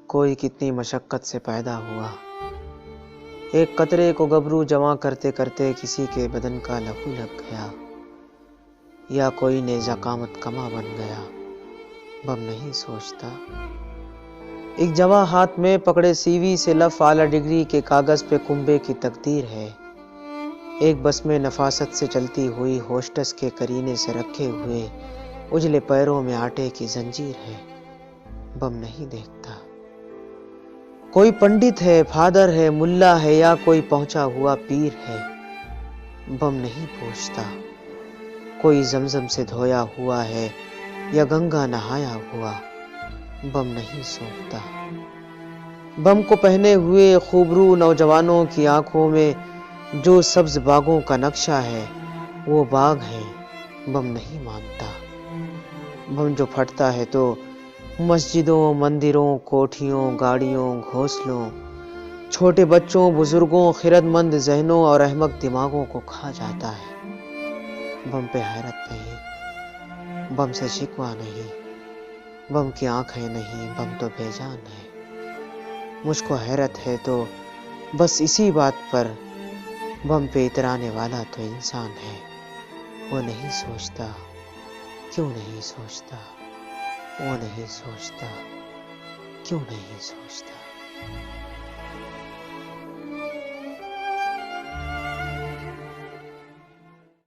کوئی کتنی مشقت سے پیدا ہوا، ایک قطرے کو گبرو جمع کرتے کرتے کسی کے بدن کا لہو لگ گیا، یا کوئی نیزہ قامت کما بن گیا، بم نہیں سوچتا۔ ایک جواں ہاتھ میں پکڑے CV سے لف اعلیٰ ڈگری کے کاغذ پہ کنبے کی تقدیر ہے، ایک بس میں نفاست سے چلتی ہوئی ہوسٹس کے کرینے سے رکھے ہوئے اجلے پیروں میں آٹے کی زنجیر ہے، بم نہیں دیکھتا۔ کوئی پنڈت ہے، فادر ہے، ملا ہے، یا کوئی پہنچا ہوا پیر ہے، بم نہیں پوچھتا۔ کوئی زمزم سے دھویا ہوا ہے یا گنگا نہایا ہوا، بم نہیں سونپتا۔ بم کو پہنے ہوئے خوبرو نوجوانوں کی آنکھوں میں جو سبز باغوں کا نقشہ ہے وہ باغ ہے، بم نہیں مانتا۔ بم جو پھٹتا ہے تو مسجدوں، مندروں، کوٹھیوں، گاڑیوں، گھونسلوں، چھوٹے بچوں، بزرگوں، خرد مند ذہنوں اور احمق دماغوں کو کھا جاتا ہے۔ بم پہ حیرت نہیں، بم سے شکوہ نہیں، بم کی آنکھیں نہیں، بم تو بے جان ہے۔ مجھ کو حیرت ہے تو بس اسی بات پر، بم پہ اترانے والا تو انسان ہے، وہ نہیں سوچتا۔ کیوں نہیں سوچتا؟ وہ نہیں سوچتا، کیوں نہیں سوچتا؟